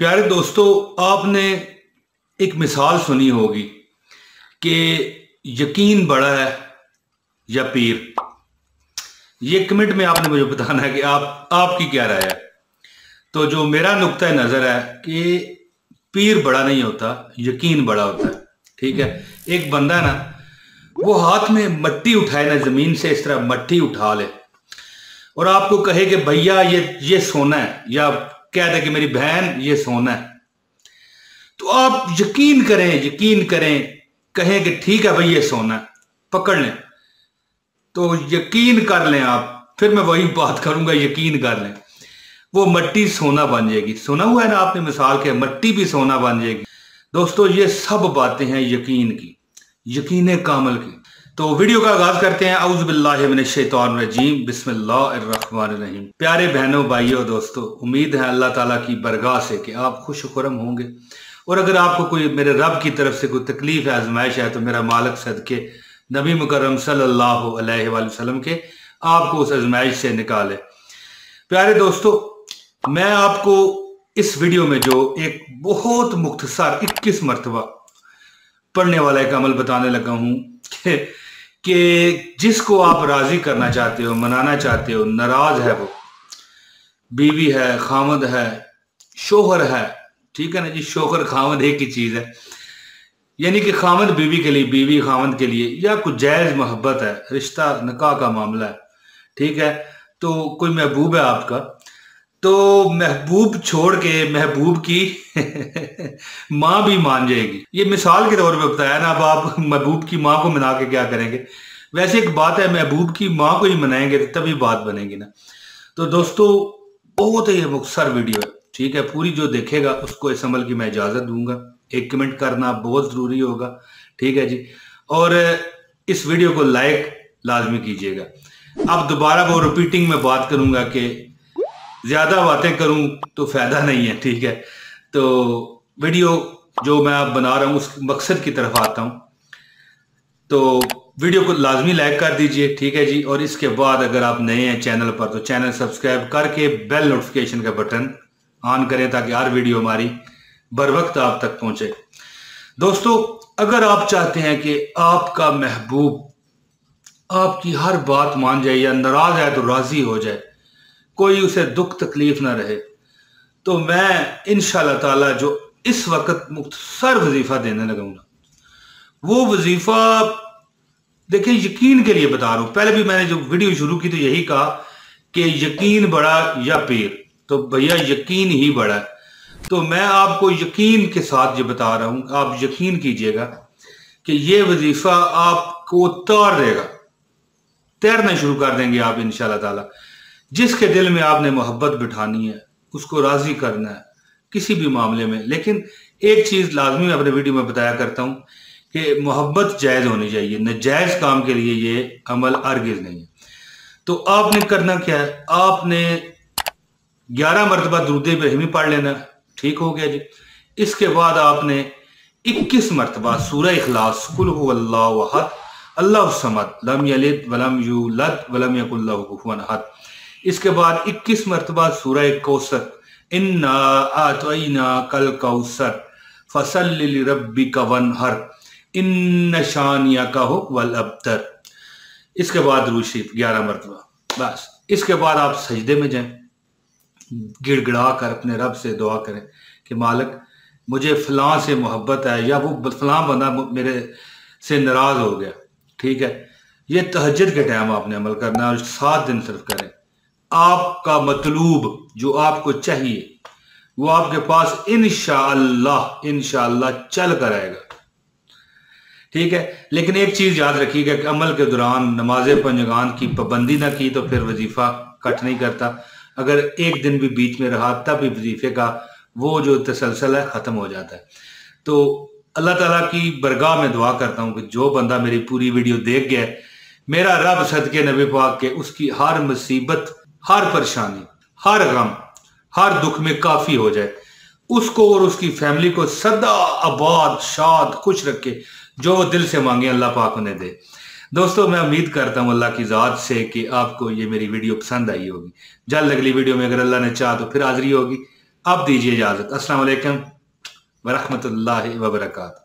प्यारे दोस्तों, आपने एक मिसाल सुनी होगी कि यकीन बड़ा है या पीर। ये कमेंट में आपने मुझे बताना है कि आपकी क्या राय है। तो जो मेरा नुक्ता नज़र है कि पीर बड़ा नहीं होता, यकीन बड़ा होता है। ठीक है, एक बंदा ना वो हाथ में मट्टी उठाए ना, जमीन से इस तरह मट्टी उठा ले और आपको कहे कि भैया ये सोना है, या कह दे कि मेरी बहन ये सोना है, तो आप यकीन करें, कहें कि ठीक है भाई ये सोना है, पकड़ लें, तो यकीन कर लें आप। फिर मैं वही बात करूंगा, यकीन कर लें वो मट्टी सोना बन जाएगी। सुना हुआ है ना आपने मिसाल के, मट्टी भी सोना बन जाएगी। दोस्तों, ये सब बातें हैं यकीन की, यकीन कामल की। तो वीडियो का आगाज करते हैं। औज़ु बिल्लाहि मिनश शैतानिर रजीम, बिस्मिल्लाहिर रहमानिर रहीम। प्यारे बहनों, भाइयों, दोस्तों, उम्मीद है अल्लाह ताला की बरगाह से कि आप खुश खुरम होंगे। और अगर आपको कोई मेरे रब की तरफ से कोई तकलीफ है, आजमाइश है, तो मेरा मालिक सदके नबी मुकर्रम सल्लल्लाहु अलैहि वसल्लम के आपको उस आजमाइश से निकाले। प्यारे दोस्तों, मैं आपको इस वीडियो में जो एक बहुत मुख्तसर 21 मरतबा पढ़ने वाला एक अमल बताने लगा हूं कि जिसको आप राजी करना चाहते हो, मनाना चाहते हो, नाराज है वो, बीवी है, खामद है, शोहर है, ठीक है ना जी, शोहर खामद एक ही चीज है, यानी कि खामद बीवी के लिए, बीवी खामद के लिए, या कुछ जायज मोहब्बत है, रिश्ता निकाह का मामला है, ठीक है। तो कोई महबूब है आपका, तो महबूब छोड़ के महबूब की माँ भी मान जाएगी। ये मिसाल के तौर पे बताया ना। अब आप महबूब की माँ को मना के क्या करेंगे? वैसे एक बात है, महबूब की माँ को ही मनाएंगे तो तभी बात बनेगी ना। तो दोस्तों, बहुत ही मुख्तसर वीडियो है, ठीक है। पूरी जो देखेगा उसको इस अमल की मैं इजाजत दूंगा। एक कमेंट करना बहुत जरूरी होगा, ठीक है जी। और इस वीडियो को लाइक लाजमी कीजिएगा। अब दोबारा वो रिपीटिंग में बात करूंगा कि ज्यादा बातें करूं तो फायदा नहीं है, ठीक है। तो वीडियो जो मैं आप बना रहा हूं उस मकसद की तरफ आता हूं। तो वीडियो को लाजमी लाइक कर दीजिए, ठीक है जी। और इसके बाद अगर आप नए हैं चैनल पर तो चैनल सब्सक्राइब करके बेल नोटिफिकेशन का बटन ऑन करें ताकि हर वीडियो हमारी बर वक्त आप तक पहुंचे। दोस्तों, अगर आप चाहते हैं कि आपका महबूब आपकी हर बात मान जाए, या नाराज है तो राजी हो जाए, कोई उसे दुख तकलीफ ना रहे, तो मैं इंशाअल्लाह ताला जो इस वक्त मुख्तसर वजीफा देने लगूंगा, वो वजीफा देखिए, यकीन के लिए बता रहा हूं। पहले भी मैंने जो वीडियो शुरू की तो यही कहा कि यकीन बड़ा या पीर, तो भैया यकीन ही बड़ा है। तो मैं आपको यकीन के साथ ये बता रहा हूं, आप यकीन कीजिएगा कि ये वजीफा आपको तार देगा, तैरना शुरू कर देंगे आप इंशाअल्लाह ताला। जिसके दिल में आपने मोहब्बत बिठानी है, उसको राजी करना है किसी भी मामले में। लेकिन एक चीज लाजमी मैं अपने वीडियो में बताया करता हूं कि मोहब्बत जायज होनी चाहिए, नाजायज काम के लिए ये अमल हरगिज नहीं है। तो आपने करना क्या है, आपने 11 मरतबा दुरूद इब्राहिमी पढ़ लेना, ठीक हो गया जी। इसके बाद आपने 21 मरतबा सूरह इखलास, कुल हुवल्लाहु अहद, अल्लाहु समद, लम यलिद वलम यूलद वलम यकुल लहू कुफुवन अहद। इसके बाद 21 मरतबा सूरह कौसर, इन्ना आतईना कल कौसर फसल्लि लिरब्बिका वनहर इन्न शानियका हुवल अब्तर। इसके बाद दुरूद शरीफ 11 मरतबा, बस। इसके बाद आप सजदे में जाएं, गिड़गिड़ा कर अपने रब से दुआ करें कि मालिक मुझे फलां से मोहब्बत है, या वो फलां बंदा मेरे से नाराज हो गया, ठीक है। ये तहज्जुद के टाइम आपने अमल करना है और 7 दिन सिर्फ करें। आपका मतलूब जो आपको चाहिए वो आपके पास इंशाअल्लाह चल कर आएगा, ठीक है। लेकिन एक चीज याद रखिएगा कि अमल के दौरान नमाज पंजगान की पाबंदी ना की तो फिर वजीफा कट नहीं करता। अगर एक दिन भी बीच में रहा तब भी वजीफे का वो जो तसलसल है खत्म हो जाता है। तो अल्लाह ताला की बरगाह में दुआ करता हूं कि जो बंदा मेरी पूरी वीडियो देख गया, मेरा रब सदके नबी पाक के उसकी हर मुसीबत, हर परेशानी, हर गम, हर दुख में काफी हो जाए, उसको और उसकी फैमिली को सदा आबाद, शाद, खुश रखे, जो वो दिल से मांगे अल्लाह पाक उन्हें दे। दोस्तों, मैं उम्मीद करता हूँ अल्लाह की ज़ात से कि आपको ये मेरी वीडियो पसंद आई होगी। जल्द अगली वीडियो में अगर अल्लाह ने चाहा तो फिर हाजिरी होगी। अब दीजिए इजाजत। अस्सलाम वालेकुम वरहमतुल्लाहि वबरकातुहू।